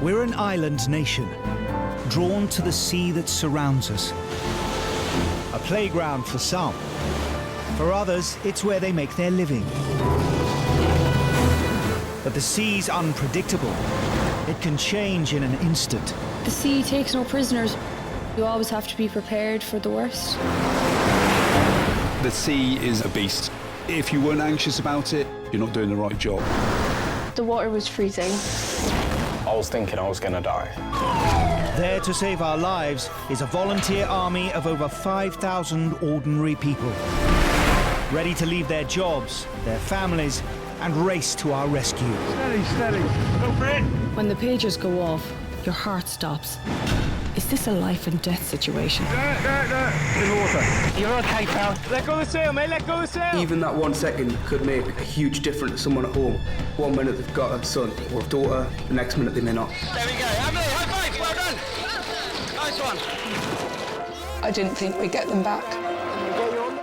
We're an island nation, drawn to the sea that surrounds us. A playground for some. For others, it's where they make their living. But the sea's unpredictable. It can change in an instant. The sea takes no prisoners. You always have to be prepared for the worst. The sea is a beast. If you weren't anxious about it, you're not doing the right job. The water was freezing. I was thinking I was going to die. There to save our lives is a volunteer army of over 5,000 ordinary people, ready to leave their jobs, their families, and race to our rescue. Steady, steady. Go for it. When the pagers go off, your heart stops. Is this a life and death situation? In the water. You're okay, pal. Let go of the sail, mate. Let go of the sail. Even that 1 second could make a huge difference to someone at home. 1 minute they've got a son or a daughter, the next minute they may not. There we go. Emily, high five. Well done. Nice one. I didn't think we'd get them back.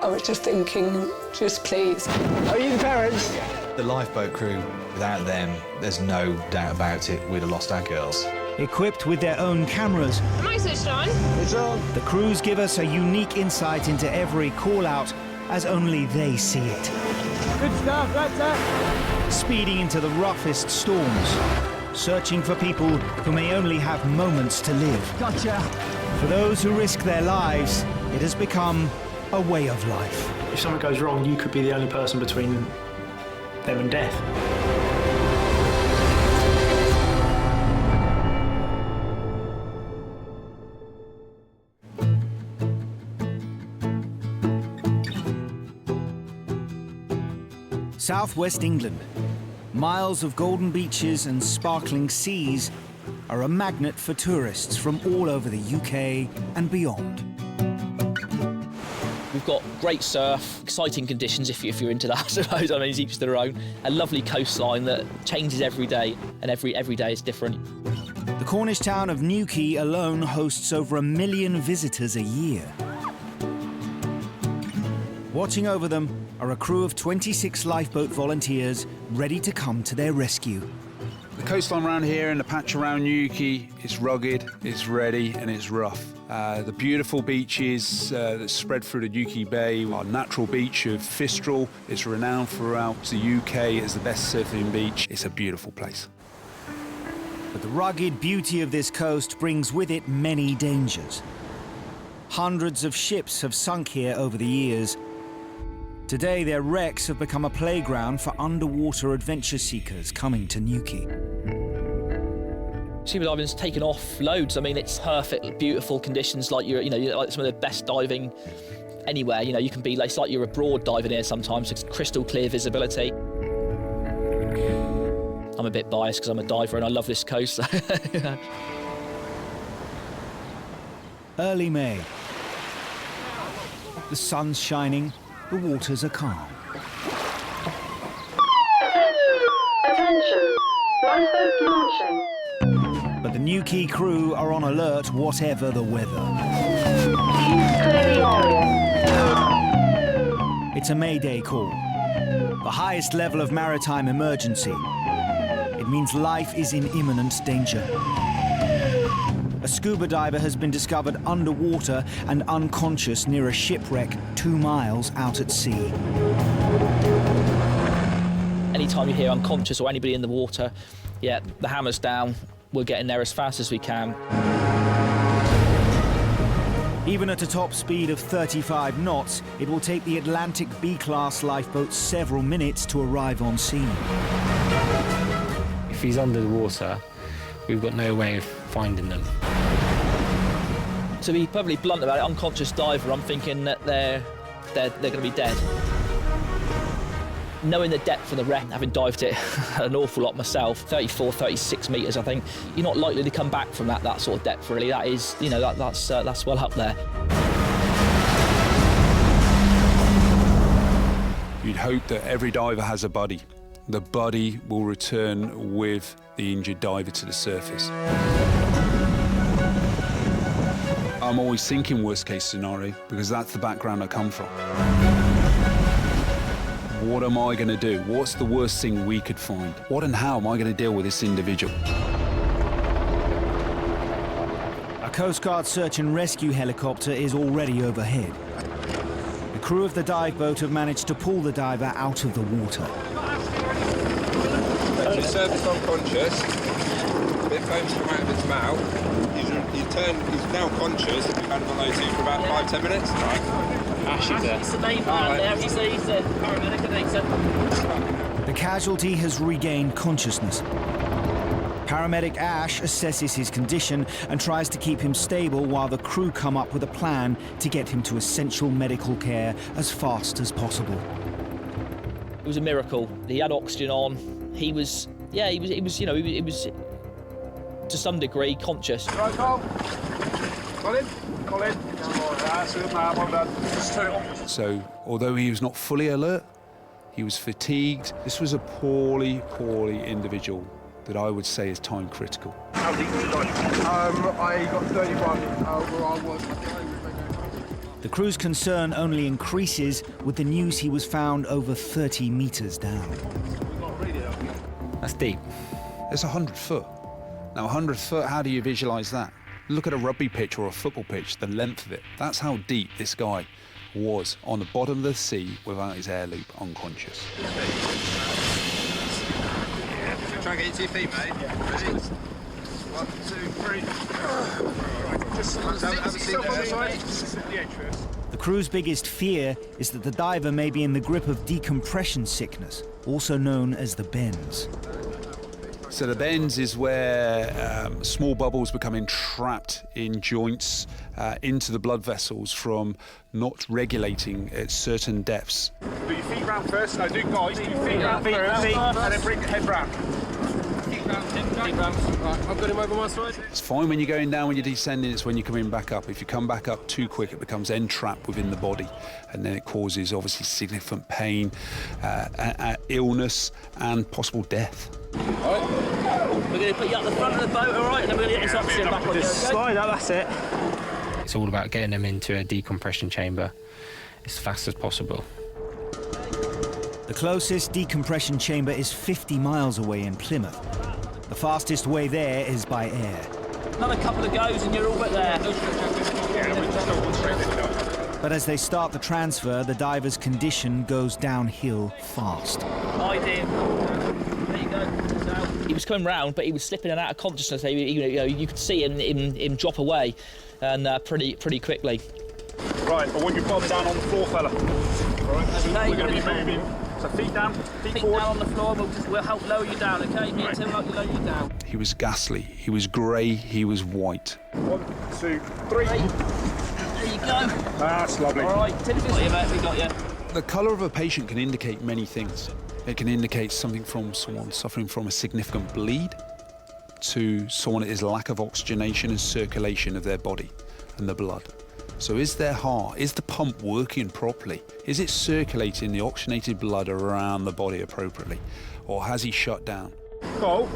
I was just thinking, just please. Are you the parents? The lifeboat crew, without them, there's no doubt about it, we'd have lost our girls. Equipped with their own cameras, Am I switched on? It's on. the crews give us a unique insight into every call-out as only they see it. Good stuff, that's that. Speeding into the roughest storms, searching for people who may only have moments to live. Gotcha. For those who risk their lives, it has become a way of life. If something goes wrong, you could be the only person between them and death. Southwest England, miles of golden beaches and sparkling seas are a magnet for tourists from all over the UK and beyond. We've got great surf, exciting conditions if you're into that, I suppose. I mean, each to their own. A lovely coastline that changes every day, and every day is different. The Cornish town of Newquay alone hosts over 1 million visitors a year. Watching over them are a crew of 26 lifeboat volunteers ready to come to their rescue. The coastline around here and the patch around Newquay is rugged, it's ready, and it's rough. The beautiful beaches that spread through the Newquay Bay, our natural beach of Fistral is renowned throughout the UK as the best surfing beach. It's a beautiful place. But the rugged beauty of this coast brings with it many dangers. Hundreds of ships have sunk here over the years. Today, their wrecks have become a playground for underwater adventure seekers coming to Newquay. Scuba diving's taken off loads. I mean, it's perfect, beautiful conditions, like you're like some of the best diving anywhere. You know, you can be, it's like you're abroad diving here sometimes. It's crystal clear visibility. I'm a bit biased because I'm a diver and I love this coast. Early May. The sun's shining, the waters are calm. Attention, lifeboat launching. But the Newquay crew are on alert whatever the weather. Please clear the area. It's a Mayday call, the highest level of maritime emergency. It means life is in imminent danger. A scuba diver has been discovered underwater and unconscious near a shipwreck 2 miles out at sea. Anytime you hear unconscious or anybody in the water, yeah, the hammer's down. We're getting there as fast as we can. Even at a top speed of 35 knots, it will take the Atlantic B-class lifeboat several minutes to arrive on scene. If he's under the water, we've got no way of finding them. To be perfectly blunt about it, unconscious diver, I'm thinking that they're going to be dead. Knowing the depth of the wreck, having dived it an awful lot myself, 34, 36 metres, I think, you're not likely to come back from that sort of depth, really. That is, you know, that's well up there. You'd hope that every diver has a buddy. The buddy will return with the injured diver to the surface. I'm always thinking worst case scenario because that's the background I come from. What am I going to do? What's the worst thing we could find? What and how am I going to deal with this individual? A Coast Guard search and rescue helicopter is already overhead. The crew of the dive boat have managed to pull the diver out of the water. He's surfaced unconscious. A bit of foam's come out of his mouth. He's now conscious. We've had him on O2 for about 5-10 minutes. Ash is there. He's the main man there. He's the paramedic, I think. The casualty has regained consciousness. Paramedic Ash assesses his condition and tries to keep him stable while the crew come up with a plan to get him to essential medical care as fast as possible. It was a miracle. He had oxygen on. He was to some degree conscious. Right, Colin. So, although he was not fully alert, he was fatigued. This was a poorly individual that I would say is time critical. How deep did you dive? I got 31 where I was. The crew's concern only increases with the news he was found over 30 meters down. That's deep. It's 100 foot. Now, 100 foot, how do you visualise that? Look at a rugby pitch or a football pitch, the length of it. That's how deep this guy was on the bottom of the sea without his air loop, unconscious. Try and get you to your feet, mate. Yeah. Ready? 1, 2, 3. Just have a seat there. The crew's biggest fear is that the diver may be in the grip of decompression sickness, also known as the bends. So the bends is where small bubbles become entrapped in joints into the blood vessels from not regulating at certain depths. Put your feet round first. No, do guys. Do your feet round first, and then bring the head round. Feet round. Right, I've got him over my side. It's fine when you're going down, when you're descending, it's when you're coming back up. If you come back up too quick, it becomes entrapped within the body, and then it causes obviously significant pain, illness, and possible death. All right. We're going to put you up the front of the boat, all right, and then we're going to get this oxygen back on you. Slide out, that's it. It's all about getting them into a decompression chamber as fast as possible. The closest decompression chamber is 50 miles away in Plymouth. The fastest way there is by air. Another couple of goes and you're all but there. But as they start the transfer, the diver's condition goes downhill fast. There you go. He was coming round, but he was slipping in and out of consciousness. You could see him drop away, and pretty quickly. Right, I want your bum down on the floor, fella. Right, so we're going to be moving. So feet down, feet forward. Down on the floor, we'll help lower you down, okay? Me and Tim will help you lower you down. He was ghastly, he was grey, he was white. 1, 2, 3. There you go. That's lovely. All right, Tim, we got you. The colour of a patient can indicate many things. It can indicate something from someone suffering from a significant bleed to someone that is lack of oxygenation and circulation of their body and the blood. So is their heart, is the pump working properly? Is it circulating the oxygenated blood around the body appropriately? Or has he shut down? Cole,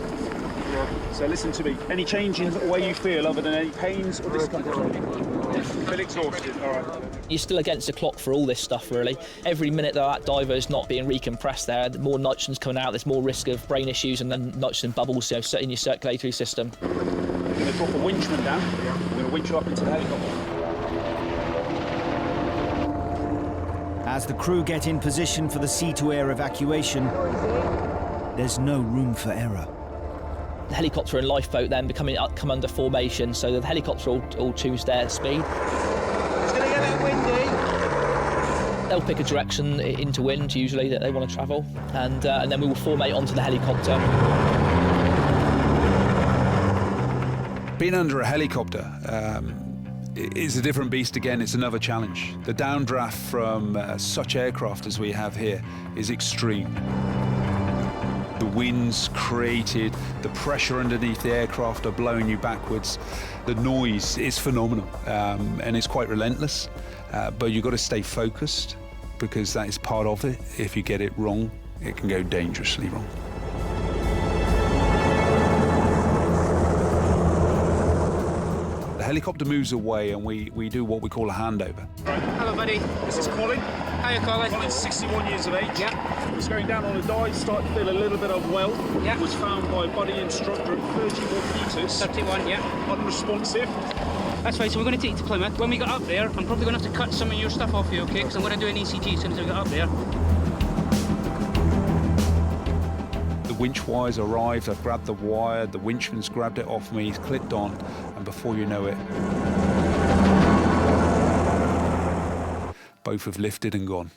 so listen to me. Any change in the way you feel other than any pains or discomfort? Feel exhausted, all right. You're still against the clock for all this stuff, really. Every minute that diver is not being recompressed there, the more nitrogen's coming out, there's more risk of brain issues and then nitrogen bubbles in your circulatory system. We're going to drop a winchman down. We're going to winch you up into the helicopter. As the crew get in position for the sea-to-air evacuation, there's no room for error. The helicopter and lifeboat then come under formation, so the helicopter all choose their speed. It's going to get a bit windy. They'll pick a direction into wind, usually, that they want to travel, and then we will formate onto the helicopter. Being under a helicopter is a different beast again. It's another challenge. The downdraft from such aircraft as we have here is extreme. The winds created, the pressure underneath the aircraft are blowing you backwards. The noise is phenomenal, and it's quite relentless, but you've got to stay focused because that is part of it. If you get it wrong, it can go dangerously wrong. The helicopter moves away and we do what we call a handover. Right. Hello, buddy. This is Colin. Hiya, Colin. Colin's 61 years of age. Yeah. He was going down on a dive, started to feel a little bit of weld. Yeah. Was found by buddy instructor at 31 metres. 31, yeah. Unresponsive. That's fine, so we're going to take you to Plymouth. When we get up there, I'm probably going to have to cut some of your stuff off you, okay? Because I'm going to do an ECG as soon as we get up there. The winch wires arrived, I've grabbed the wire, the winchman's grabbed it off me, he's clicked on, and before you know it, both have lifted and gone.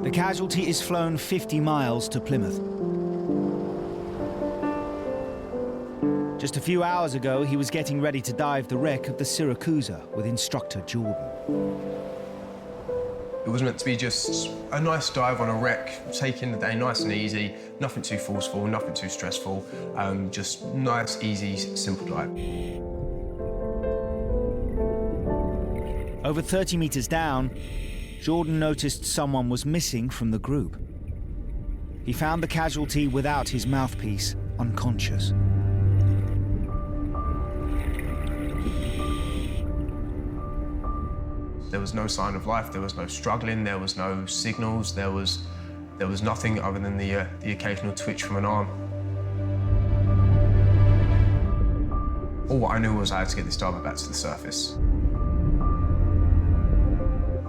The casualty is flown 50 miles to Plymouth. Just a few hours ago, he was getting ready to dive the wreck of the Syracusa with instructor Jordan. It was meant to be just a nice dive on a wreck, taking the day nice and easy, nothing too forceful, nothing too stressful, just nice, easy, simple dive. Over 30 meters down, Jordan noticed someone was missing from the group. He found the casualty without his mouthpiece, unconscious. There was no sign of life, there was no struggling, there was no signals, there was nothing other than the occasional twitch from an arm. All I knew was I had to get this diver back to the surface.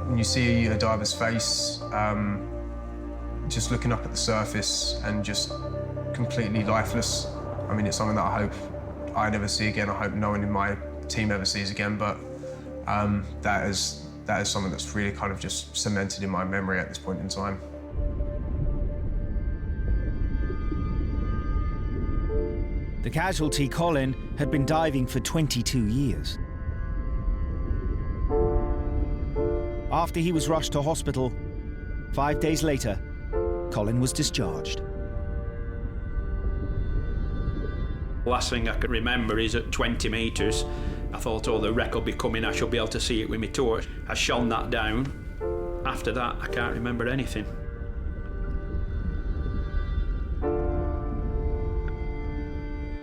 When you see a diver's face, just looking up at the surface and just completely lifeless, I mean, it's something that I hope I never see again. I hope no one in my team ever sees again, but that is something that's really kind of just cemented in my memory at this point in time. The casualty, Colin, had been diving for 22 years. After he was rushed to hospital, 5 days later, Colin was discharged. The last thing I can remember is at 20 metres, I thought, oh, the wreck will be coming, I shall be able to see it with my torch. I shone that down. After that, I can't remember anything.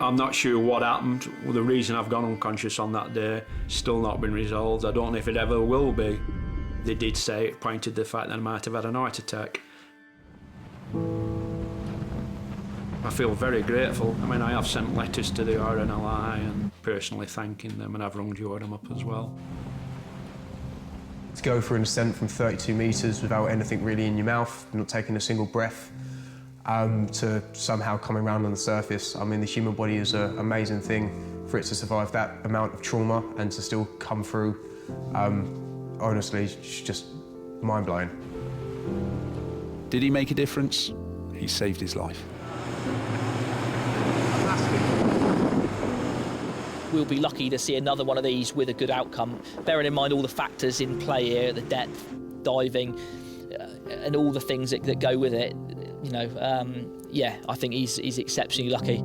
I'm not sure what happened. Well, the reason I've gone unconscious on that day still not been resolved. I don't know if it ever will be. They did say it pointed to the fact that I might have had an heart attack. I feel very grateful. I mean, I have sent letters to the RNLI and personally thanking them, and I've rung Jordan up as well. To go for an ascent from 32 metres without anything really in your mouth, not taking a single breath, to somehow coming around on the surface. I mean, the human body is an amazing thing. For it to survive that amount of trauma and to still come through, honestly, it's just mind-blowing. Did he make a difference? He saved his life. We'll be lucky to see another one of these with a good outcome, bearing in mind all the factors in play here, the depth, diving, and all the things that go with it. You know, yeah, I think he's exceptionally lucky.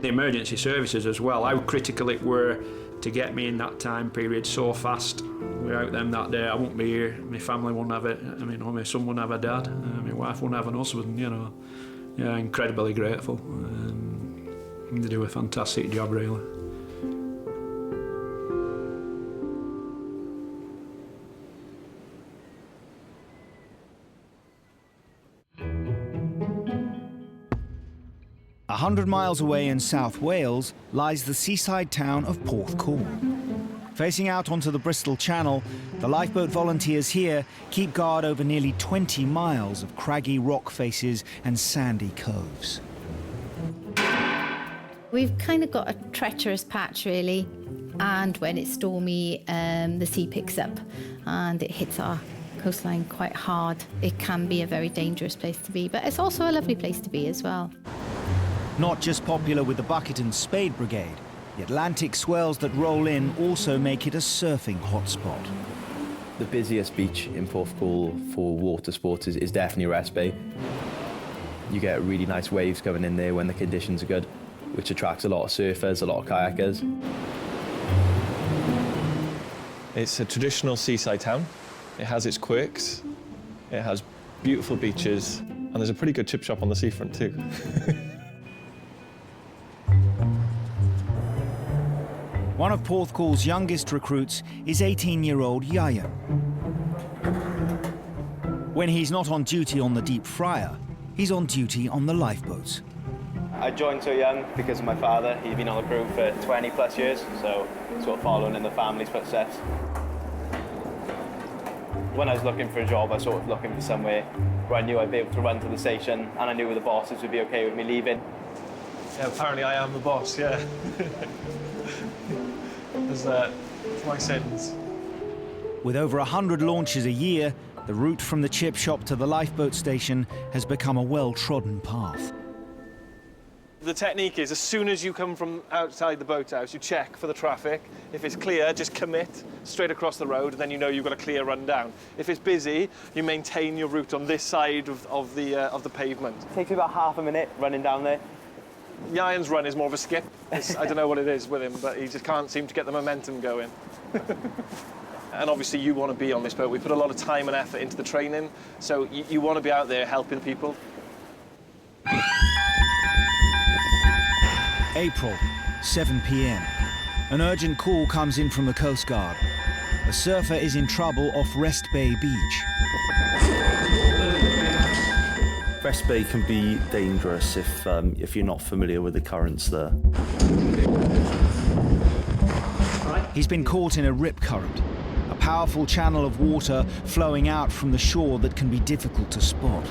The emergency services as well, how critical it were to get me in that time period so fast. Without them that day, I wouldn't be here. My family wouldn't have it. I mean, my son wouldn't have a dad. My wife wouldn't have an husband, you know. Yeah, incredibly grateful. They do a fantastic job, really. A 100 miles away in South Wales lies the seaside town of Porthcawl. Facing out onto the Bristol Channel, the lifeboat volunteers here keep guard over nearly 20 miles of craggy rock faces and sandy coves. We've kind of got a treacherous patch, really, and when it's stormy, the sea picks up and it hits our coastline quite hard. It can be a very dangerous place to be, but it's also a lovely place to be as well. Not just popular with the bucket and spade brigade, the Atlantic swells that roll in also make it a surfing hotspot. The busiest beach in Porthcawl for water sports is definitely Rest Bay. You get really nice waves coming in there when the conditions are good, which attracts a lot of surfers, a lot of kayakers. It's a traditional seaside town. It has its quirks, it has beautiful beaches, and there's a pretty good chip shop on the seafront too. One One of Porthcall's youngest recruits is 18-year-old Yacht. When he's not on duty on the Deep Fryer, he's on duty on the lifeboats. I joined so young because of my father. He'd been on the crew for 20 plus years, so sort of following in the family's footsteps. When I was looking for a job, I was sort of looking for somewhere where I knew I'd be able to run to the station and I knew the bosses would be okay with me leaving. Yeah, apparently I am the boss, yeah. There's that. It's my sentence. With over 100 launches a year, the route from the chip shop to the lifeboat station has become a well-trodden path. The technique is, as soon as you come from outside the boathouse, you check for the traffic. If it's clear, just commit straight across the road, and then you know you've got a clear run down. If it's busy, you maintain your route on this side of the pavement. It takes me about half a minute running down there. Yacht's run is more of a skip. I don't know what it is with him, but he just can't seem to get the momentum going. And obviously you want to be on this boat. We put a lot of time and effort into the training, so you want to be out there helping people. April, 7 p.m. An urgent call comes in from the Coast Guard. A surfer is in trouble off Rest Bay Beach. Rest Bay can be dangerous if you're not familiar with the currents there. He's been caught in a rip current, a powerful channel of water flowing out from the shore that can be difficult to spot.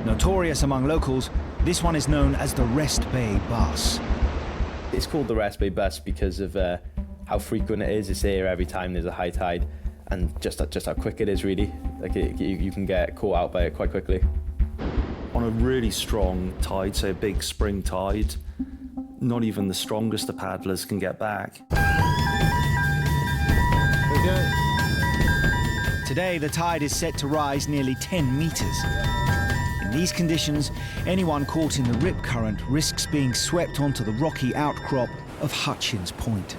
Notorious among locals, this one is known as the Rest Bay Bus. It's called the Rest Bay Bus because of how frequent it is. It's there every time there's a high tide, and just how quick it is, really. Like you can get caught out by it quite quickly. On a really strong tide, say a big spring tide, not even the strongest of paddlers can get back. Today, the tide is set to rise nearly 10 meters. In these conditions, anyone caught in the rip current risks being swept onto the rocky outcrop of Hutchins Point.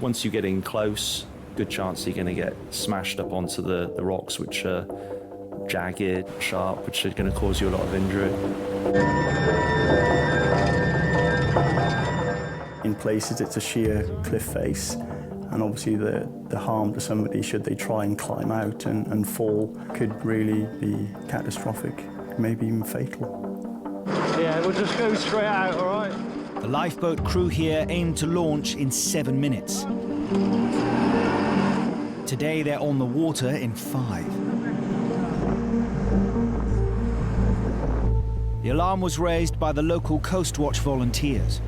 Once you get in close, good chance you're going to get smashed up onto the rocks, which are jagged, sharp, which are going to cause you a lot of injury. In places, it's a sheer cliff face, and obviously the harm to somebody should they try and climb out and fall could really be catastrophic, maybe even fatal. Yeah, we'll just go straight out, all right? The lifeboat crew here aim to launch in 7 minutes. Today they're on the water in 5. The alarm was raised by the local Coast Watch volunteers.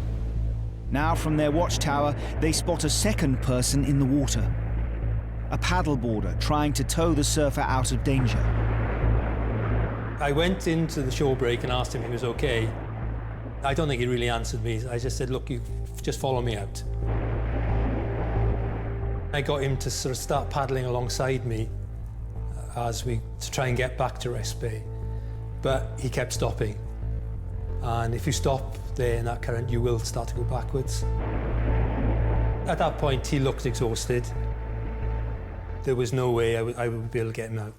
Now from their watchtower, they spot a second person in the water. A paddleboarder trying to tow the surfer out of danger. I went into the shore break and asked him if he was okay. I don't think he really answered me. I just said, look, you just follow me out. I got him to sort of start paddling alongside me to try and get back to Rest Bay. But he kept stopping. And if you stop there in that current, you will start to go backwards. At that point, he looked exhausted. There was no way I would be able to get him out.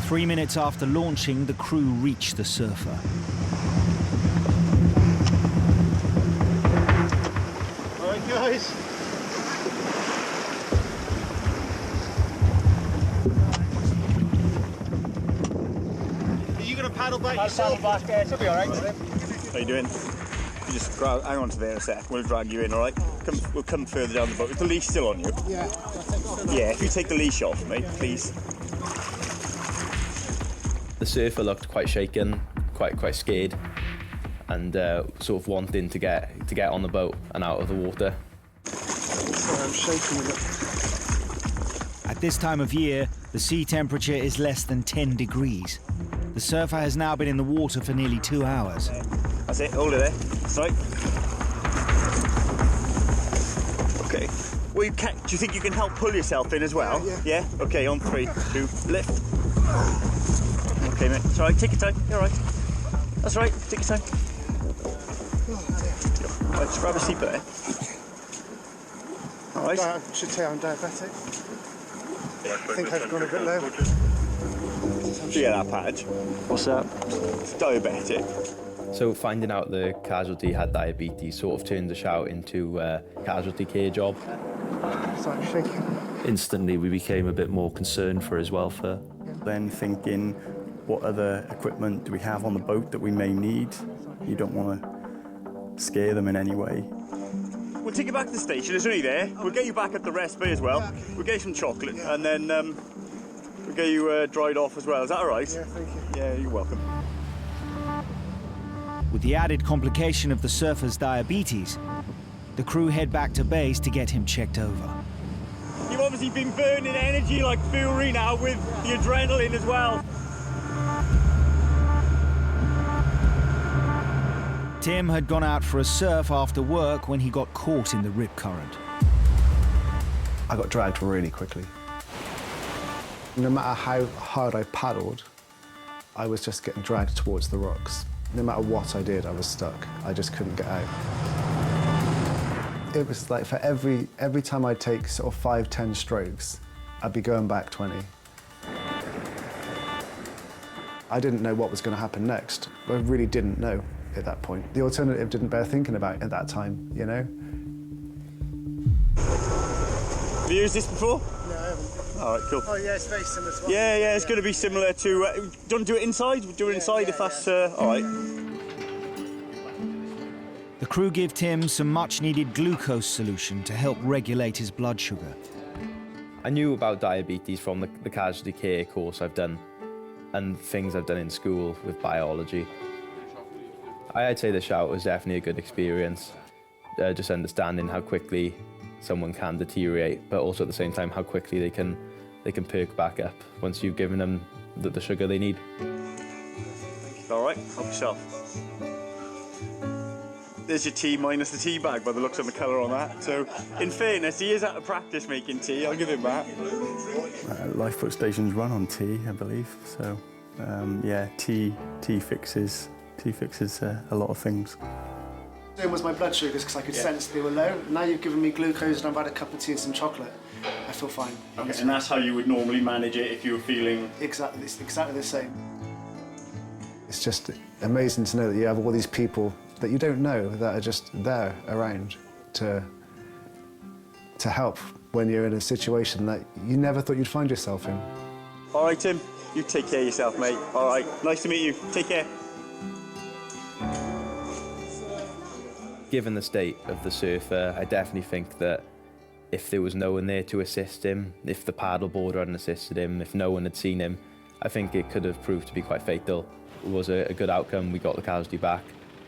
Three minutes after launching, the crew reach the surfer. All right, guys. Are you going to paddle back yourself? I'll paddle back, yeah, it'll be all right. How you doing? You just hang on to there a sec, we'll drag you in, all right? We'll come further down the boat. Is the leash still on you? Yeah. Yeah, if you take the leash off, mate, please. The surfer looked quite shaken, quite scared, and sort of wanting to get on the boat and out of the water. Sorry, I'm shaking with it. At this time of year, the sea temperature is less than 10 degrees. The surfer has now been in the water for nearly 2 hours. That's it, hold it there. That's right. Okay. Well, do you think you can help pull yourself in as well? Yeah. Okay, on 3, 2, lift. Okay, mate. It's all right. Take your time. You're all right. That's all right. Take your time. All right, just grab a seat there. All right. I should tell I'm diabetic. I think I've gone a bit low. Yeah, that patch. What's that? It's diabetic. So finding out the casualty had diabetes sort of turned the shout into a casualty care job. Sorry, shaking. Instantly, we became a bit more concerned for his welfare. Then thinking, what other equipment do we have on the boat that we may need? You don't want to scare them in any way. We'll take you back to the station. It's only there. We'll get you back at the rest bay as well. We'll get you some chocolate, and then we'll get you dried off as well. Is that all right? Yeah, thank you. Yeah, you're welcome. With the added complication of the surfer's diabetes, the crew head back to base to get him checked over. You've obviously been burning energy like fury now with the adrenaline as well. Tim had gone out for a surf after work when he got caught in the rip current. I got dragged really quickly. No matter how hard I paddled, I was just getting dragged towards the rocks. No matter what I did, I was stuck. I just couldn't get out. It was like for every time I'd take sort of 5-10 strokes, I'd be going back 20. I didn't know what was going to happen next. I really didn't know at that point. The alternative didn't bear thinking about at that time, you know? Have you used this before? No, I haven't. All right, cool. Oh, yeah, it's very similar to what Yeah, it's going to be similar to... do you want to do it inside? We'll do it inside if that's... all right. The crew give Tim some much-needed glucose solution to help regulate his blood sugar. I knew about diabetes from the casualty care course I've done and things I've done in school with biology. I'd say the shout was definitely a good experience, just understanding how quickly someone can deteriorate, but also at the same time how quickly they can perk back up once you've given them the sugar they need. All right, help yourself. There's your tea minus the tea bag by the looks of the colour on that. So, in fairness, he is out of practice making tea. I'll give him that. Lifeboat stations run on tea, I believe. So, yeah, tea fixes a lot of things. It was my blood sugars because I could sense they were low. Now you've given me glucose and I've had a cup of tea and some chocolate. I feel fine. Okay, and that's how you would normally manage it if you were feeling... Exactly, it's exactly the same. It's just amazing to know that you have all these people that you don't know that are just there around to help when you're in a situation that you never thought you'd find yourself in. All right, Tim, you take care of yourself, mate. All right, nice to meet you. Take care. Given the state of the surfer, I definitely think that if there was no one there to assist him, if the paddleboarder hadn't assisted him, if no one had seen him, I think it could have proved to be quite fatal. It was a good outcome. We got the casualty back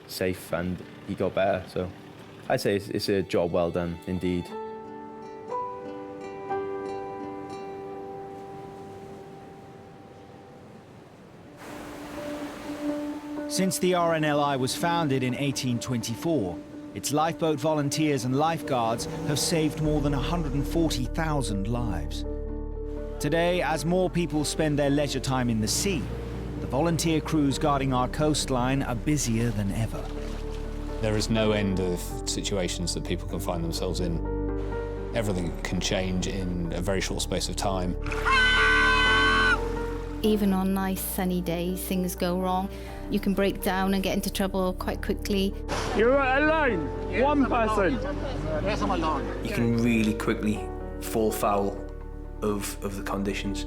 safe and he got better, so I'd say it's a job well done indeed. Since the RNLI was founded in 1824, its lifeboat volunteers and lifeguards have saved more than 140,000 lives. Today, as more people spend their leisure time in the sea, the volunteer crews guarding our coastline are busier than ever. There is no end of situations that people can find themselves in. Everything can change in a very short space of time. Even on nice sunny days, things go wrong. You can break down and get into trouble quite quickly. You're alone, one person. You can really quickly fall foul of the conditions.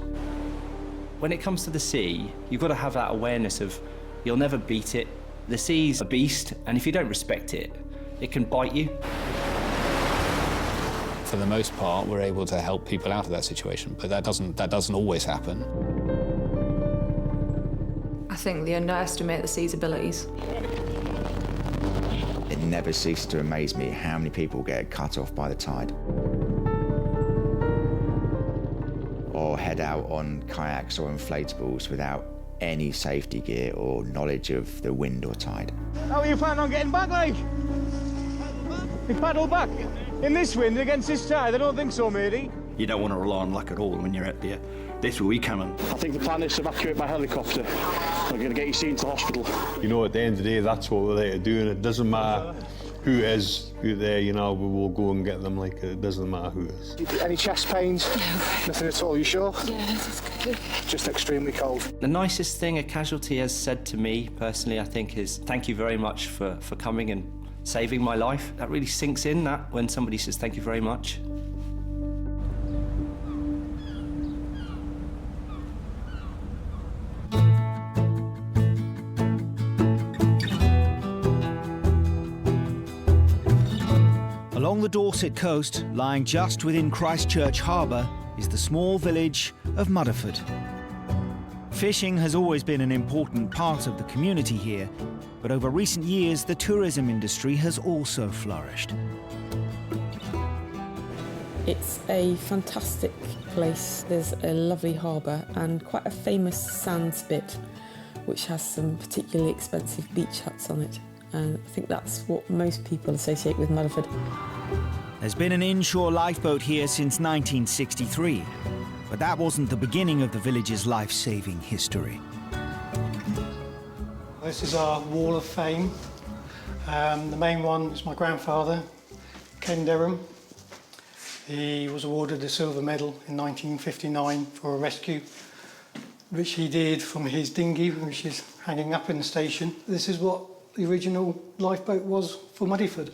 When it comes to the sea, you've got to have that awareness of you'll never beat it. The sea's a beast, and if you don't respect it, it can bite you. For the most part, we're able to help people out of that situation, but that doesn't always happen. I think they underestimate the sea's abilities. It never ceases to amaze me how many people get cut off by the tide. Or head out on kayaks or inflatables without any safety gear or knowledge of the wind or tide. How are you planning on getting back, like? You paddle back? In this wind against this tide? I don't think so, matey. You don't want to rely on luck at all when you're out there. That's where we come in. I think the plan is to evacuate by helicopter. We're going to get you seen to hospital. You know, at the end of the day, that's what we're there to do, and it doesn't matter who it is out there, you know, we will go and get them, like, it doesn't matter who it is. Any chest pains? Nothing at all, you sure? Yeah, this is good. Just extremely cold. The nicest thing a casualty has said to me, personally, I think, is thank you very much for coming and saving my life. That really sinks in, that, when somebody says thank you very much. Along the Dorset coast, lying just within Christchurch Harbour, is the small village of Mudderford. Fishing has always been an important part of the community here, but over recent years the tourism industry has also flourished. It's a fantastic place. There's a lovely harbour and quite a famous sand spit, which has some particularly expensive beach huts on it. And I think that's what most people associate with Mudderford. There's been an inshore lifeboat here since 1963, but that wasn't the beginning of the village's life-saving history. This is our Wall of Fame. The main one is my grandfather, Ken Derham. He was awarded the silver medal in 1959 for a rescue, which he did from his dinghy, which is hanging up in the station. This is what the original lifeboat was for Mudderford.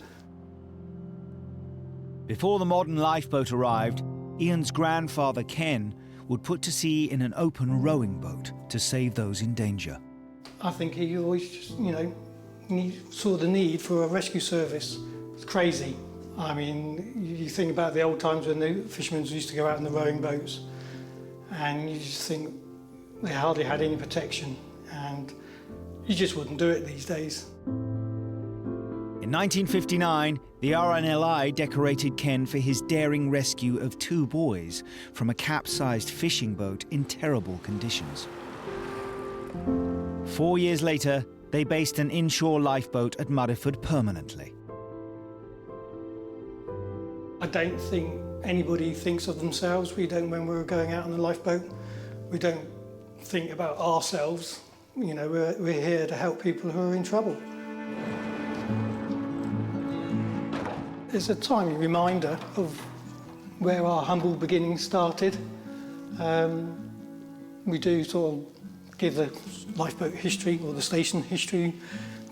Before the modern lifeboat arrived, Ian's grandfather Ken would put to sea in an open rowing boat to save those in danger. I think he always just, he saw the need for a rescue service. It's crazy. I mean, you think about the old times when the fishermen used to go out in the rowing boats, and you just think they hardly had any protection, and you just wouldn't do it these days. In 1959, the RNLI decorated Ken for his daring rescue of 2 boys from a capsized fishing boat in terrible conditions. 4 years later, they based an inshore lifeboat at Mudderford permanently. I don't think anybody thinks of themselves. We don't when we're going out on the lifeboat. We don't think about ourselves. We're here to help people who are in trouble. It's a timely reminder of where our humble beginnings started. We do sort of give the lifeboat history or the station history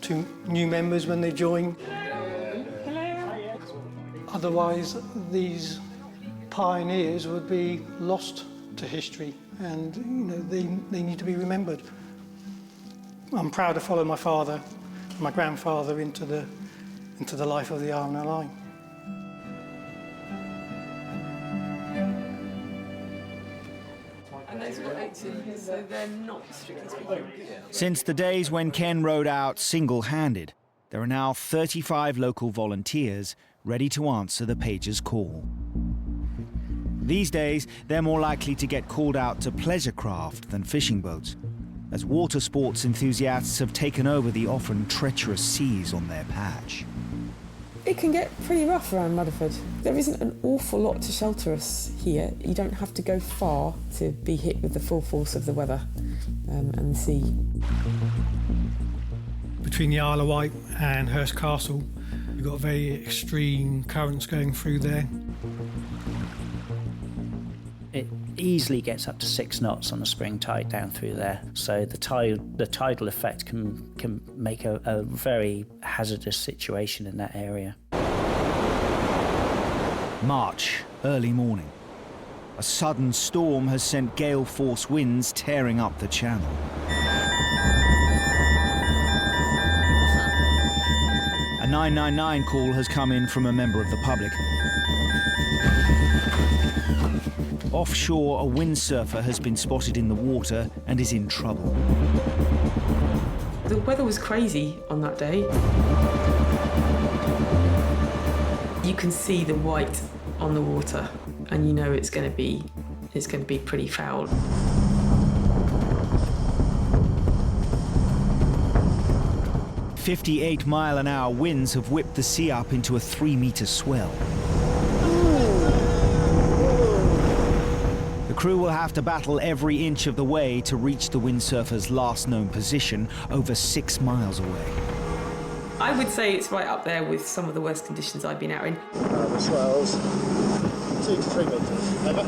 to new members when they join. Otherwise, these pioneers would be lost to history, and they need to be remembered. I'm proud to follow my father, my grandfather into the life of the RNLI. And those were 18, so they're not strictly speaking. Since the days when Ken rowed out single-handed, there are now 35 local volunteers ready to answer the pager's call. These days, they're more likely to get called out to pleasure craft than fishing boats, as water sports enthusiasts have taken over the often treacherous seas on their patch. It can get pretty rough around Mudderford. There isn't an awful lot to shelter us here. You don't have to go far to be hit with the full force of the weather and the sea. Between the Isle of Wight and Hurst Castle, you've got very extreme currents going through there. It easily gets up to 6 knots on a spring tide down through there. So the tidal effect can make a very hazardous situation in that area. March, early morning. A sudden storm has sent gale-force winds tearing up the channel. A 999 call has come in from a member of the public. Offshore, a windsurfer has been spotted in the water and is in trouble. The weather was crazy on that day. You can see the white on the water, and you know it's going to be pretty foul. "58-mile-an-hour winds have whipped the sea up into a 3-metre swell. The crew will have to battle every inch of the way to reach the windsurfer's last known position, over 6 miles away. I would say it's right up there with some of the worst conditions I've been out in. The swells, 2 to 3 metres. Over.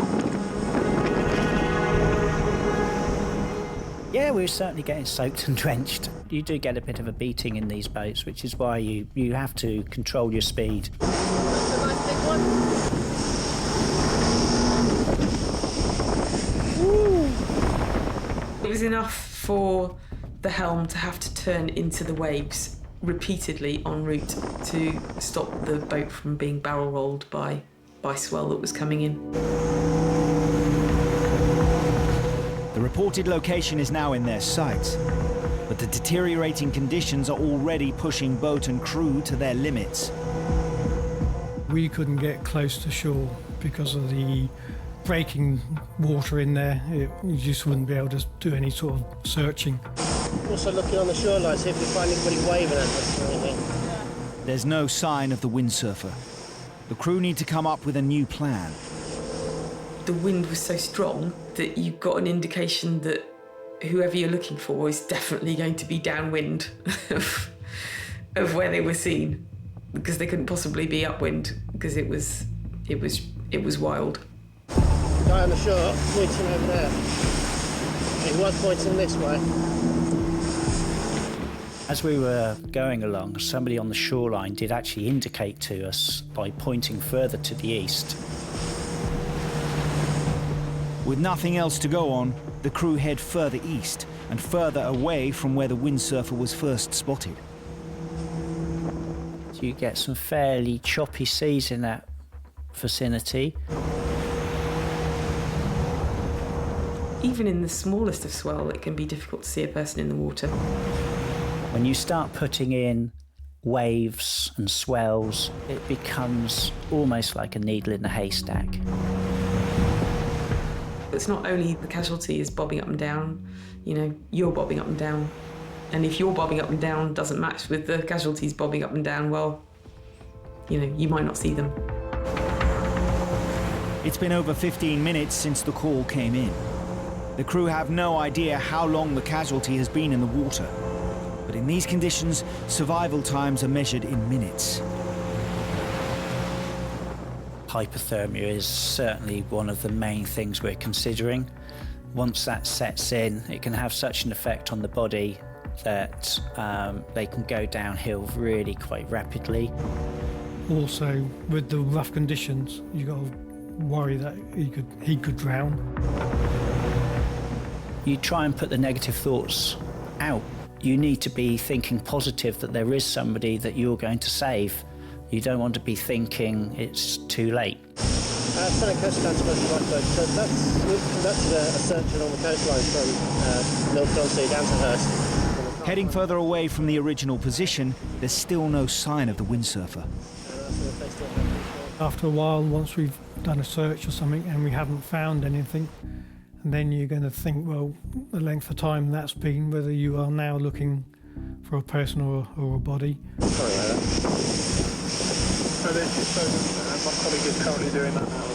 Yeah, we were certainly getting soaked and drenched. You do get a bit of a beating in these boats, which is why you have to control your speed. That's a nice big one. It was enough for the helm to have to turn into the waves repeatedly en route to stop the boat from being barrel rolled by swell that was coming in. The reported location is now in their sights, but the deteriorating conditions are already pushing boat and crew to their limits. We couldn't get close to shore because of the breaking water in there. You just wouldn't be able to do any sort of searching. Also looking on the shoreline, see if we find anybody waving at us or anything. There's no sign of the windsurfer. The crew need to come up with a new plan. The wind was so strong that you got an indication that whoever you're looking for is definitely going to be downwind of where they were seen, because they couldn't possibly be upwind because it was wild. Guy on the shore, pointing over there. He was pointing this way. As we were going along, somebody on the shoreline did actually indicate to us by pointing further to the east. With nothing else to go on, the crew head further east and further away from where the windsurfer was first spotted. You get some fairly choppy seas in that vicinity. Even in the smallest of swell, it can be difficult to see a person in the water. When you start putting in waves and swells, it becomes almost like a needle in a haystack. It's not only the casualty is bobbing up and down, you're bobbing up and down. And if your bobbing up and down doesn't match with the casualties bobbing up and down, well, you might not see them. It's been over 15 minutes since the call came in. The crew have no idea how long the casualty has been in the water. But in these conditions, survival times are measured in minutes. Hypothermia is certainly one of the main things we're considering. Once that sets in, it can have such an effect on the body that they can go downhill really quite rapidly. Also, with the rough conditions, you've got to worry that he could drown. You try and put the negative thoughts out. You need to be thinking positive that there is somebody that you're going to save. You don't want to be thinking it's too late. Lieutenant Coastguard supposed to lifeboat. So we've conducted a search along the coastline from Newquay down to Hurst. Heading further away from the original position, there's still no sign of the windsurfer. After a while, once we've done a search or something and we haven't found anything, and then you're going to think, well, the length of time that's been, whether you are now looking for a person or a body. Sorry about that. So there's just my colleague is currently doing that now.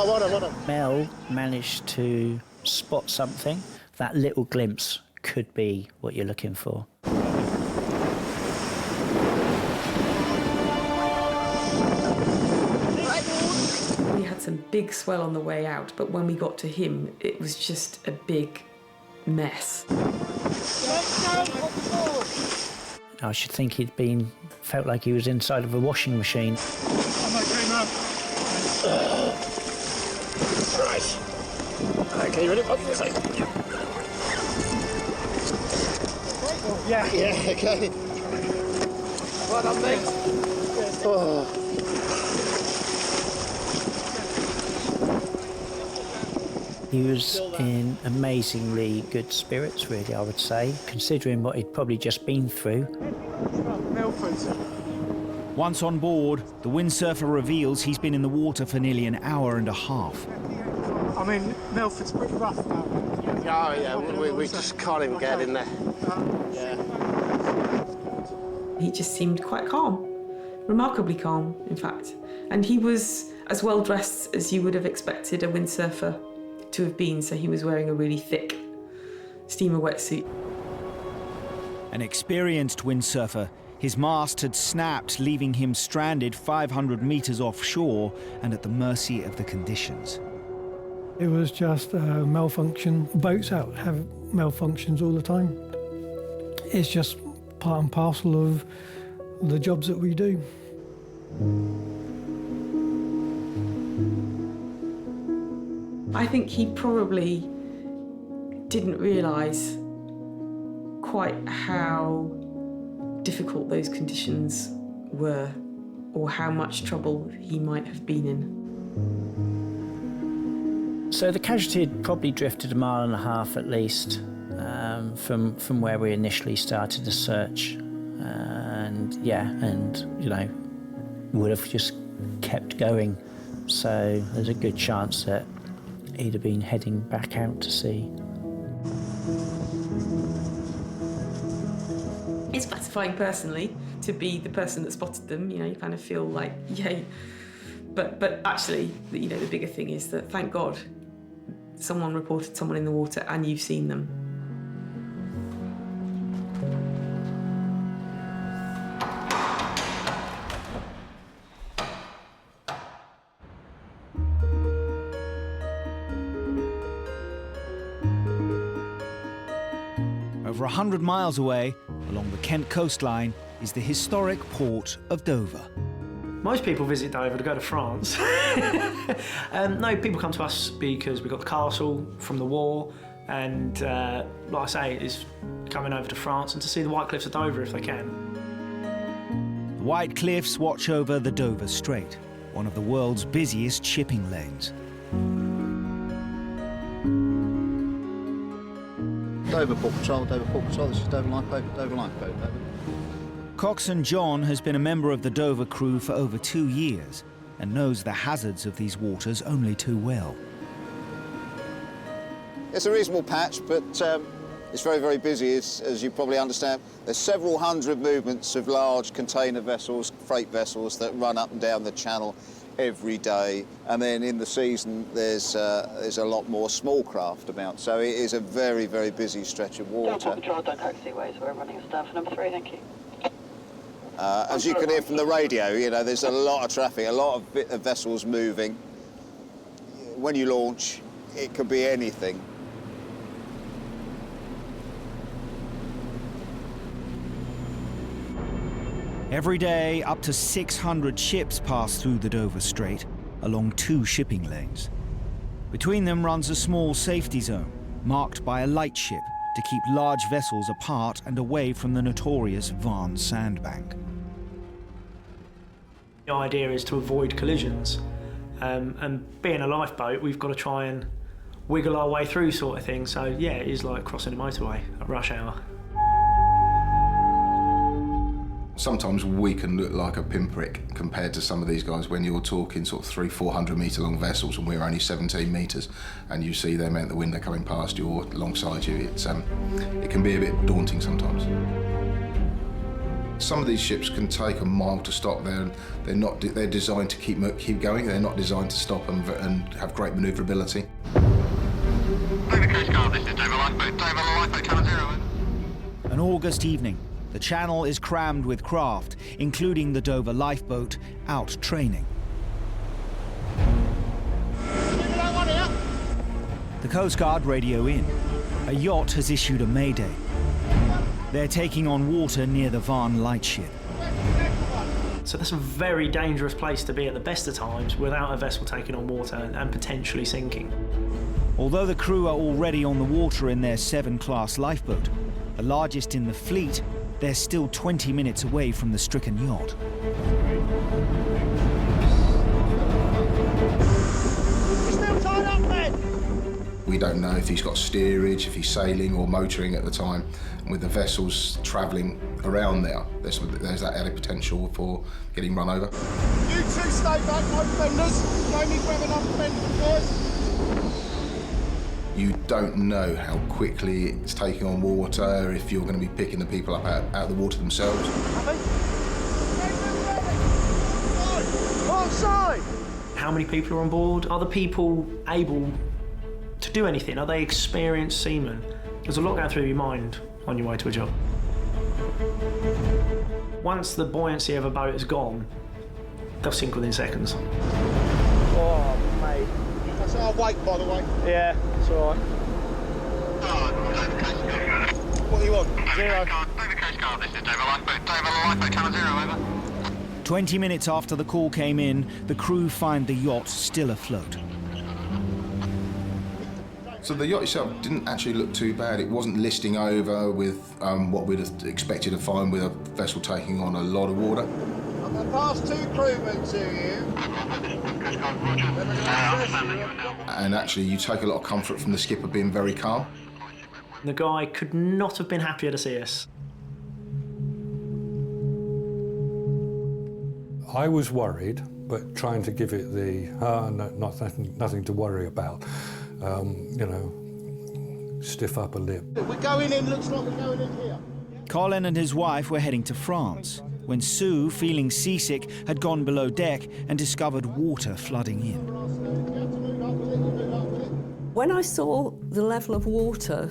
What on. Mel managed to spot something. That little glimpse could be what you're looking for. We had some big swell on the way out, but when we got to him, it was just a big mess. I should think felt like he was inside of a washing machine. I'm okay, man. Right. Okay, you ready? Yeah, okay. Well done, mate. Oh. He was in amazingly good spirits, really, I would say, considering what he'd probably just been through. Once on board, the windsurfer reveals he's been in the water for nearly an hour and a half. I mean, Milford's pretty rough now. Oh, yeah, we just can't even get in there. Yeah. He just seemed quite calm, remarkably calm, in fact. And he was as well dressed as you would have expected a windsurfer to have been, so he was wearing a really thick steamer wetsuit. An experienced windsurfer, his mast had snapped, leaving him stranded 500 metres offshore and at the mercy of the conditions. It was just a malfunction. Boats out have malfunctions all the time. It's just part and parcel of the jobs that we do. I think he probably didn't realise quite how difficult those conditions were, or how much trouble he might have been in. So the casualty had probably drifted 1.5 miles at least from where we initially started the search, and you know, would have just kept going. So there's a good chance that he'd have been heading back out to sea. It's gratifying personally to be the person that spotted them. You know, you kind of feel like, yay. But actually, you know, the bigger thing is that, thank God, someone reported someone in the water and you've seen them. Over 100 miles away, along the Kent coastline, is the historic port of Dover. Most people visit Dover to go to France. No, people come to us because we've got the castle from the war, and like I say, it's coming over to France and to see the White Cliffs of Dover if they can. The White Cliffs watch over the Dover Strait, one of the world's busiest shipping lanes. Dover Port Patrol, this is Dover Lifeboat, Dover Lifeboat. Coxswain John has been a member of the Dover crew for over 2 years and knows the hazards of these waters only too well. It's a reasonable patch, but it's very, very busy, as you probably understand. There's several hundred movements of large container vessels, freight vessels, that run up and down the channel every day, and then in the season there's a lot more small craft about, so it is a very, very busy stretch of water. Patrol, Dunkirk Seaways, we're running us down for number 3, thank you. As you can hear from the radio, you know, there's a lot of traffic, a lot of vessels moving. When you launch, it could be anything. Every day, up to 600 ships pass through the Dover Strait along 2 shipping lanes. Between them runs a small safety zone, marked by a lightship to keep large vessels apart and away from the notorious Varn sandbank. The idea is to avoid collisions, and being a lifeboat, we've got to try and wiggle our way through, sort of thing. So yeah, it is like crossing a motorway at rush hour. Sometimes we can look like a pinprick compared to some of these guys when you're talking sort of 300-400 metre long vessels and we're only 17 metres, and you see them out the window coming past you or alongside you. It can be a bit daunting sometimes. Some of these ships can take a mile to stop. They're designed to keep going. They're not designed to stop and have great manoeuvrability. Dover Coast Guard, this is Dover Lifeboat. Dover Lifeboat, Tower 0. An August evening, the channel is crammed with craft, including the Dover lifeboat, out training. The Coast Guard radio in. A yacht has issued a mayday. They're taking on water near the Varn lightship. So that's a very dangerous place to be at the best of times without a vessel taking on water and potentially sinking. Although the crew are already on the water in their 7-class lifeboat, the largest in the fleet, they're still 20 minutes away from the stricken yacht. We're still tied up, men! We don't know if he's got steerage, if he's sailing or motoring at the time. And with the vessels travelling around there, there's that added potential for getting run over. You two stay back, no fenders. Show me whether enough fenders first. You don't know how quickly it's taking on water, if you're going to be picking the people up out of the water themselves. Outside! How many people are on board? Are the people able to do anything? Are they experienced seamen? There's a lot going through your mind on your way to a job. Once the buoyancy of a boat is gone, they'll sink within seconds. Oh, mate. That's our weight, by the way. Yeah, it's all right. What do you want? 0. 20 minutes after the call came in, the crew find the yacht still afloat. So the yacht itself didn't actually look too bad. It wasn't listing over with what we'd have expected to find with a vessel taking on a lot of water. I'm going to pass 2 crewmen to you. And actually you take a lot of comfort from the skipper being very calm. The guy could not have been happier to see us. I was worried, but trying to give it the, nothing to worry about. You know, stiff upper lip. We're going in, looks like we're going in here. Colin and his wife were heading to France when Sue, feeling seasick, had gone below deck and discovered water flooding in. When I saw the level of water,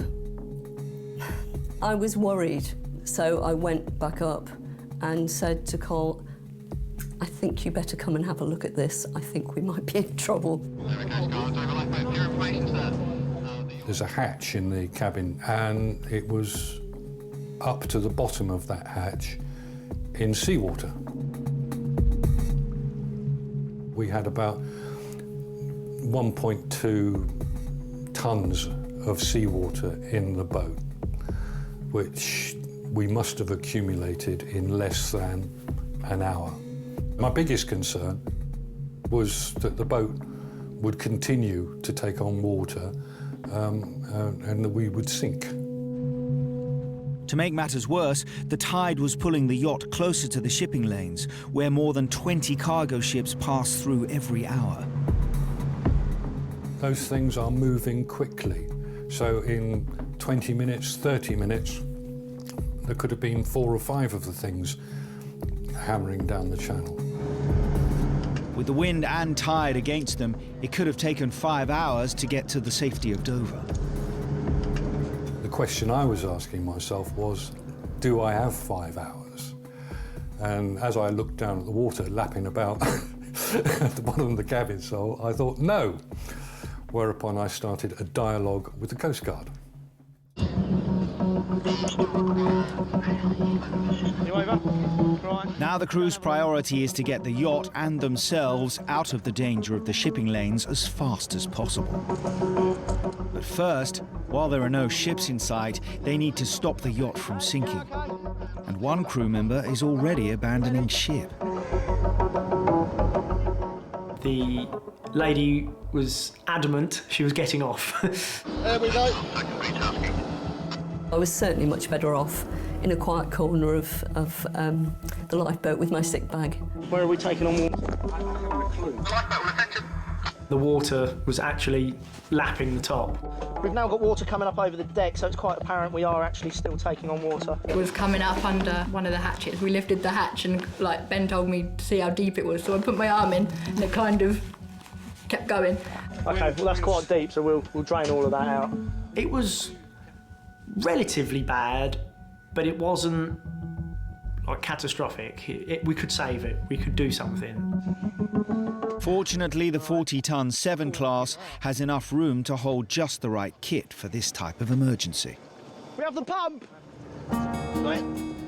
I was worried. So I went back up and said to Col, I think you better come and have a look at this. I think we might be in trouble. There's a hatch in the cabin, and it was up to the bottom of that hatch in seawater. We had about 1.2 tons of seawater in the boat, which we must have accumulated in less than an hour. My biggest concern was that the boat would continue to take on water and that we would sink. To make matters worse, the tide was pulling the yacht closer to the shipping lanes, where more than 20 cargo ships pass through every hour. Those things are moving quickly. So in 20 minutes, 30 minutes, there could have been 4 or 5 of the things hammering down the channel. With the wind and tide against them, it could have taken 5 hours to get to the safety of Dover. The question I was asking myself was, do I have 5 hours? And as I looked down at the water lapping about at the bottom of the cabin, so I thought, no. Whereupon I started a dialogue with the Coast Guard. Now the crew's priority is to get the yacht and themselves out of the danger of the shipping lanes as fast as possible. But first, while there are no ships in sight, they need to stop the yacht from sinking. And one crew member is already abandoning ship. The lady was adamant she was getting off. There we go. I was certainly much better off in a quiet corner of the lifeboat with my sick bag. Where are we taking on water? The water was actually lapping the top. We've now got water coming up over the deck, so it's quite apparent we are actually still taking on water. It was coming up under one of the hatches. We lifted the hatch and Ben told me to see how deep it was, so I put my arm in and it kind of kept going. Okay, well that's quite deep, so we'll drain all of that out. It was relatively bad, but it wasn't like catastrophic. We could save it. We could do something. Fortunately, the 40-ton 7 class has enough room to hold just the right kit for this type of emergency. We have the pump!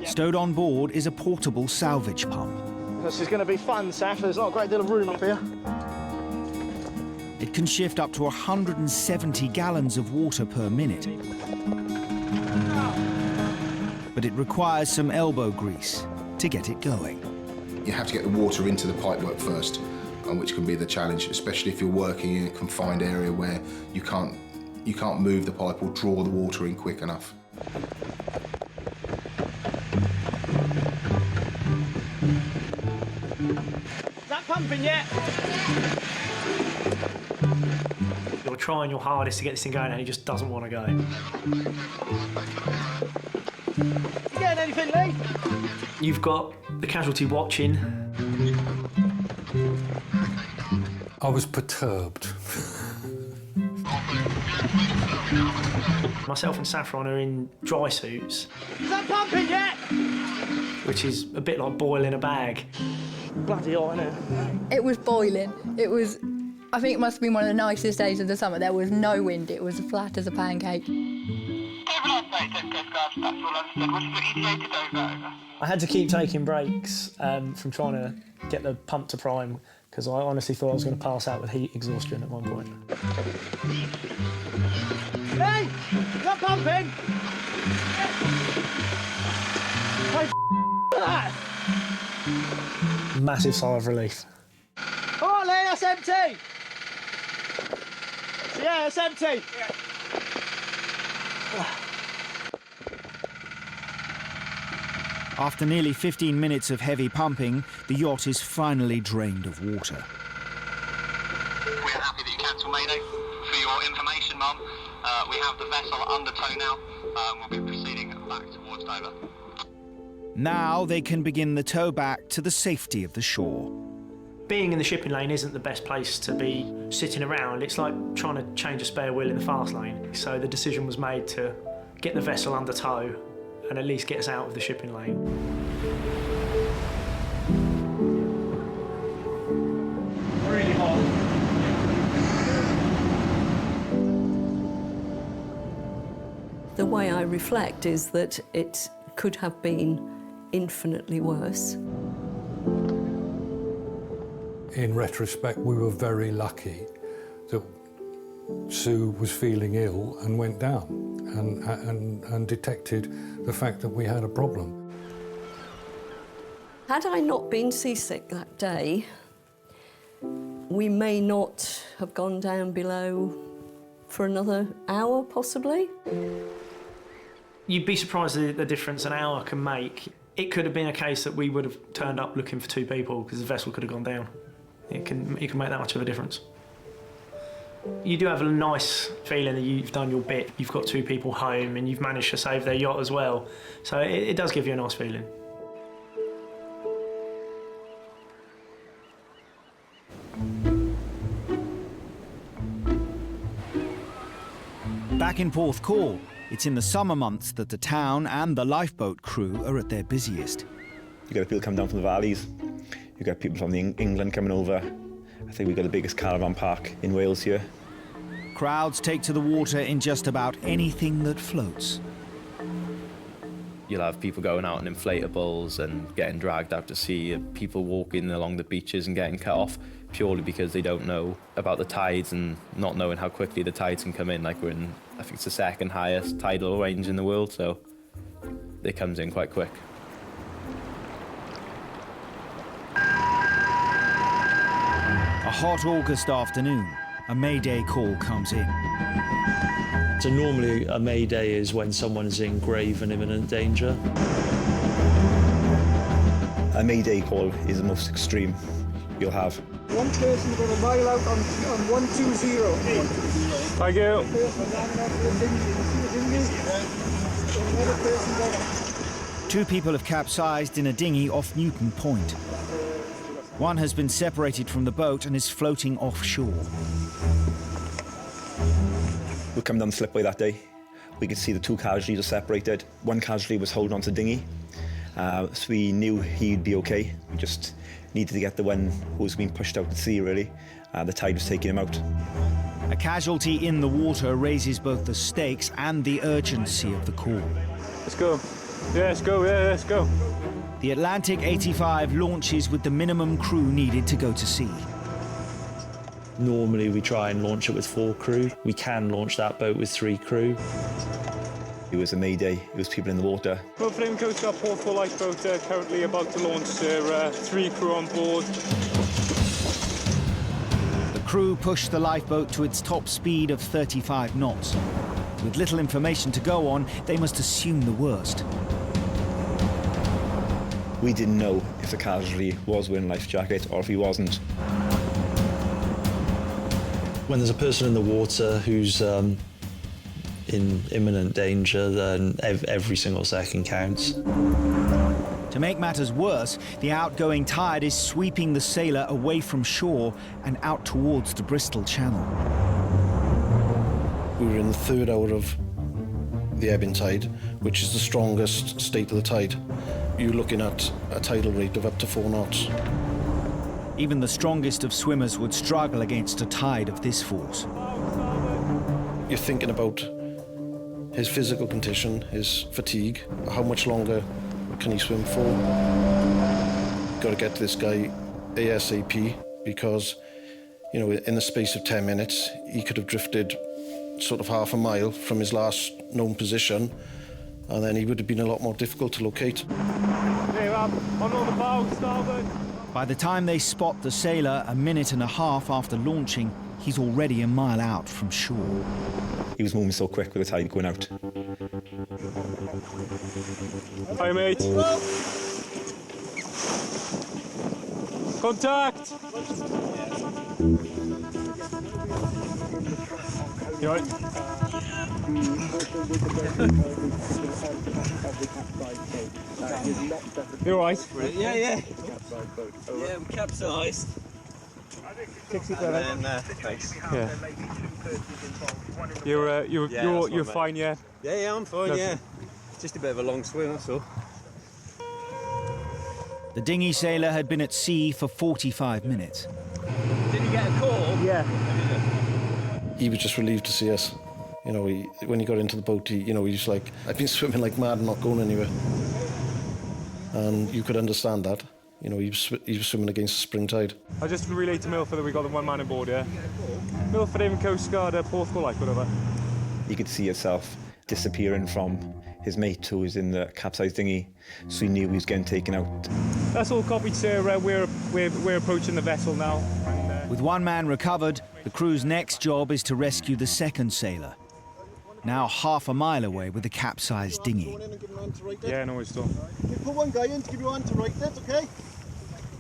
Stowed on board is a portable salvage pump. This is going to be fun, Saf. There's not a great deal of room up here. It can shift up to 170 gallons of water per minute. But it requires some elbow grease to get it going. You have to get the water into the pipework first, which can be the challenge, especially if you're working in a confined area where you can't move the pipe or draw the water in quick enough. Is that pumping yet? You're trying your hardest to get this thing going and it just doesn't want to go. You getting anything, Lee? You've got the casualty watching. I was perturbed. Myself and Saffron are in dry suits. Is that pumping yet? Which is a bit like boiling a bag. Bloody hot, isn't it? It was boiling. It was, I think it must have been one of the nicest days of the summer. There was no wind. It was flat as a pancake. I had to keep taking breaks from trying to get the pump to prime because I honestly thought I was going to pass out with heat exhaustion at one point. Hey! Is that pumping? That! Massive sigh of relief. Oh, Lee, that's empty! Yeah, it's empty. Yeah. After nearly 15 minutes of heavy pumping, the yacht is finally drained of water. We're happy that you cancelled Mayday. For your information, Mum, we have the vessel under tow now. We'll be proceeding back towards Dover. Now they can begin the tow back to the safety of the shore. Being in the shipping lane isn't the best place to be sitting around. It's like trying to change a spare wheel in the fast lane. So the decision was made to get the vessel under tow and at least get us out of the shipping lane. Really hot. The way I reflect is that it could have been infinitely worse. In retrospect, we were very lucky that Sue was feeling ill and went down and detected the fact that we had a problem. Had I not been seasick that day, we may not have gone down below for another hour, possibly. You'd be surprised at the difference an hour can make. It could have been a case that we would have turned up looking for 2 people because the vessel could have gone down. It can make that much of a difference. You do have a nice feeling that you've done your bit. You've got 2 people home and you've managed to save their yacht as well. So it does give you a nice feeling. Back in Porthcawl, it's in the summer months that the town and the lifeboat crew are at their busiest. You got people come down from the valleys. You got people from England coming over. I think we've got the biggest caravan park in Wales here. Crowds take to the water in just about anything that floats. You'll have people going out on inflatables and getting dragged out to sea, people walking along the beaches and getting cut off purely because they don't know about the tides and not knowing how quickly the tides can come in. Like we're in, I think it's the 2nd highest tidal range in the world, so it comes in quite quick. A hot August afternoon, a Mayday call comes in. So normally a Mayday is when someone's in grave and imminent danger. A Mayday call is the most extreme you'll have. One person going to mile out on 120. Thank you. Another person going. 2 people have capsized in a dinghy off Newton Point. One has been separated from the boat and is floating offshore. We come down the slipway that day. We could see the 2 casualties are separated. One casualty was holding on to the dinghy, so we knew he'd be okay. We just needed to get the one who was being pushed out to sea, really. The tide was taking him out. A casualty in the water raises both the stakes and the urgency of the call. Let's go. Yeah, let's go. Yeah, let's go. The Atlantic 85 launches with the minimum crew needed to go to sea. Normally we try and launch it with 4 crew. We can launch that boat with 3 crew. It was a Mayday. It was people in the water. Well, Flame Coast got Porthcawl lifeboat currently about to launch. There are 3 crew on board. The crew pushed the lifeboat to its top speed of 35 knots. With little information to go on, they must assume the worst. We didn't know if the casualty was wearing a life jacket or if he wasn't. When there's a person in the water who's in imminent danger, then every single second counts. To make matters worse, the outgoing tide is sweeping the sailor away from shore and out towards the Bristol Channel. We We were in the third hour of the ebbing tide, which is the strongest state of the tide. You're looking at a tidal rate of up to 4 knots. Even the strongest of swimmers would struggle against a tide of this force. You're thinking about his physical condition, his fatigue, how much longer can he swim for? Got to get this guy ASAP, because, you know, in the space of 10 minutes, he could have drifted sort of half a mile from his last known position, and then he would have been a lot more difficult to locate. On the bow, starboard. By the time they spot the sailor a minute and a half after launching, he's already a mile out from shore. He was moving so quick with the tide going out. Hi, mate. Contact! You all right? You all right? Yeah. Yeah, I'm capsized. Thanks. Yeah. You're fine, yeah? Yeah, I'm fine, Lovely. yeah. Just a bit of a long swim, that's all. The dinghy sailor had been at sea for 45 minutes. Did you get a call? Yeah. He was just relieved to see us. You know, when he got into the boat, he was like, I've been swimming like mad and not going anywhere. And you could understand that. You know, he was swimming against the spring tide. I just relayed to Milford that we got the one man aboard, yeah? Milford, even Coast Guard, Porthcawl, like, whatever. You could see yourself disappearing from his mate who was in the capsized dinghy, so he knew he was getting taken out. That's all copied, sir. We're approaching the vessel now. With one man recovered, the crew's next job is to rescue the second sailor, now half a mile away with the capsized dinghy. Yeah, no, it's still. You put one guy in to give you a hand to right it, okay?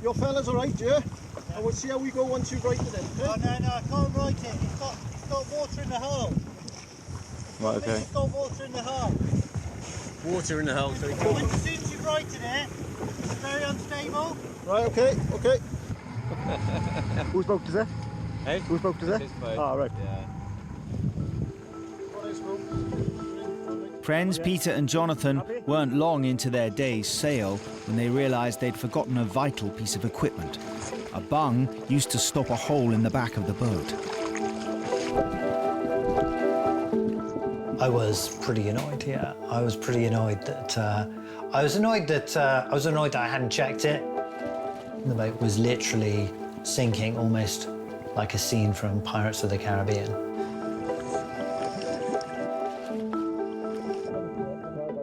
Your fella's all right, yeah? And we'll see how we go once you've righted it, okay? Oh, no, I can't right it. It's got water in the hull. Right, okay. It's got water in the hull. Water in the hull, so As soon as you've righted it, it's very unstable. Right, okay. Whose boat is it? Hey? Whose boat is it? His boat. Oh, right. Yeah. Friends Peter and Jonathan weren't long into their day's sail when they realised they'd forgotten a vital piece of equipment. A bung used to stop a hole in the back of the boat. I was pretty annoyed, yeah. I was pretty annoyed that I was annoyed that I hadn't checked it. The boat was literally sinking, almost like a scene from Pirates of the Caribbean.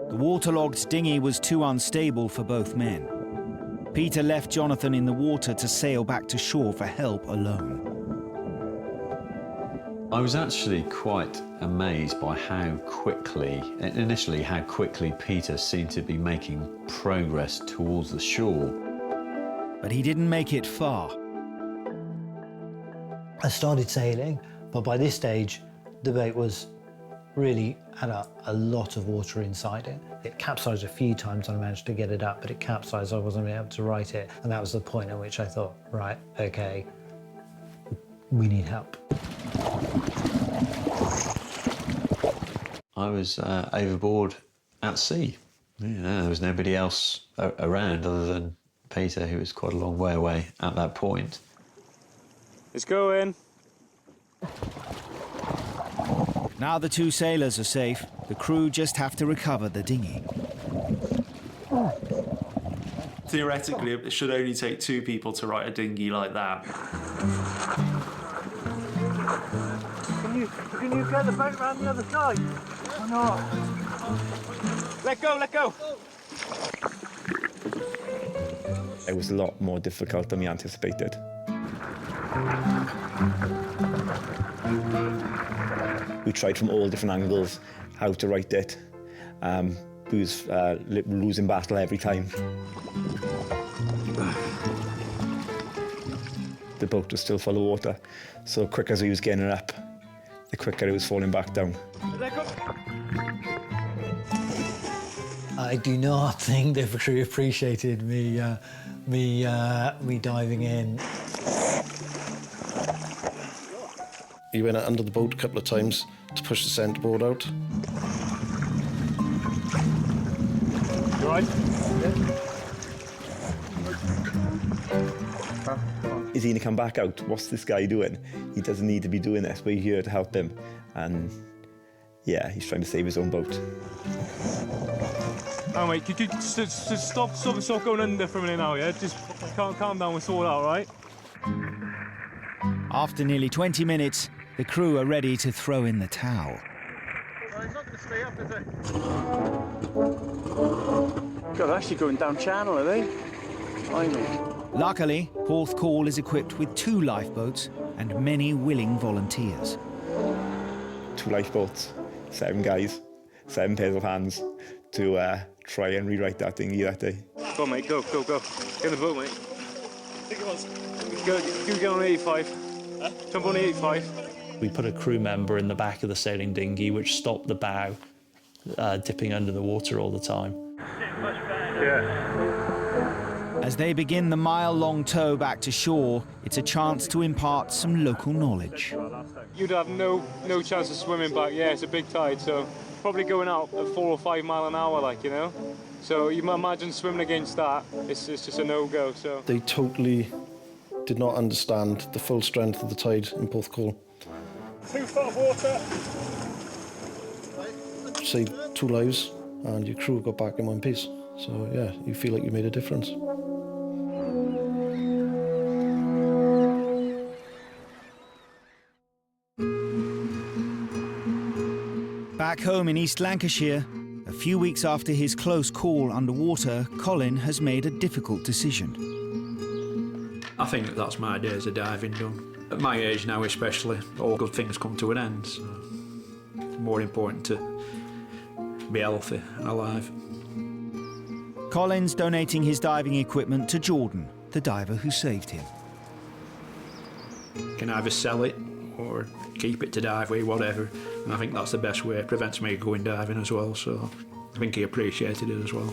The waterlogged dinghy was too unstable for both men. Peter left Jonathan in the water to sail back to shore for help alone. I was actually quite amazed by how quickly Peter seemed to be making progress towards the shore. But he didn't make it far. I started sailing, but by this stage, the boat was really had a lot of water inside it. It capsized a few times and I managed to get it up, but it capsized, I wasn't able to right it. And that was the point at which I thought, right, okay, we need help. I was overboard at sea. Yeah, there was nobody else around other than Peter, who was quite a long way away at that point. It's going. Now the two sailors are safe, the crew just have to recover the dinghy. Theoretically, it should only take 2 people to right a dinghy like that. Can you get the boat round the other side? Or not? Let go! It was a lot more difficult than we anticipated. We tried from all different angles how to right it. We was losing battle every time. The boat was still full of water, so quick as we was getting it up, the quicker it was falling back down. Let go! I do not think the crew appreciated me diving in. He went under the boat a couple of times to push the centreboard out. You all right? Is he going to come back out? What's this guy doing? He doesn't need to be doing this. We're here to help him. And yeah, he's trying to save his own boat. Oh, mate, could you just stop going under for a minute now, yeah? Just calm down, we'll sort it out, right? After nearly 20 minutes, the crew are ready to throw in the towel. He's not going to stay up, is he? God, they're actually going down channel, are they? Luckily, Porthcawl is equipped with 2 lifeboats and many willing volunteers. 2 lifeboats, 7 guys, 7 pairs of hands to try and rewrite that dinghy that day. Go on, mate, go. Get in the boat, mate. I think it was. Go get on the 85. Huh? Jump on the 85. We put a crew member in the back of the sailing dinghy, which stopped the bow dipping under the water all the time. Yeah. As they begin the mile-long tow back to shore, it's a chance to impart some local knowledge. You'd have no chance of swimming back. Yeah, it's a big tide, so probably going out at 4 or 5 mile an hour, like, you know. So you imagine swimming against that. It's just a no-go. So they totally did not understand the full strength of the tide in Porthcawl. 2 foot of water. Saved 2 lives, and your crew got back in one piece. So yeah, you feel like you made a difference. Back home in East Lancashire, a few weeks after his close call underwater, Colin has made a difficult decision. I think that's my days of diving done. At my age now especially, all good things come to an end. So it's more important to be healthy and alive. Colin's donating his diving equipment to Jordan, the diver who saved him. You can either sell it or keep it to dive with, whatever. And I think that's the best way. It prevents me going diving as well, so I think he appreciated it as well.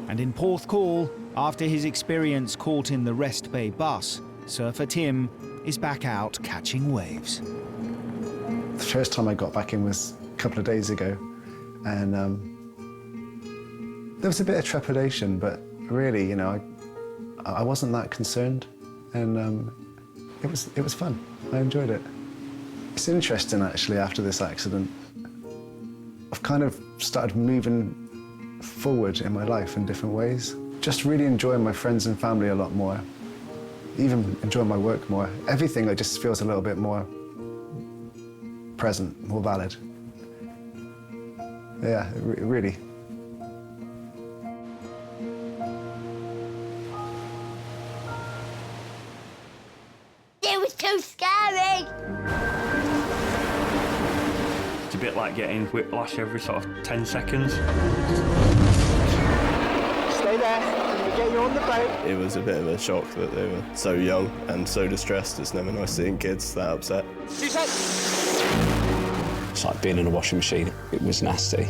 And in Porthcawl, after his experience caught in the Rest Bay bus, surfer Tim is back out catching waves. The first time I got back in was a couple of days ago, and there was a bit of trepidation, but really, you know, I wasn't that concerned, and it was fun. I enjoyed it. It's interesting, actually, after this accident, I've kind of started moving forward in my life in different ways. Just really enjoying my friends and family a lot more, even enjoying my work more. Everything just feels a little bit more present, more valid. Yeah, really. It was too scary! It's a bit like getting whiplash every sort of 10 seconds. Stay there, we'll get you on the boat. It was a bit of a shock that they were so young and so distressed. It's never nice seeing kids that upset. She said. It's like being in a washing machine. It was nasty.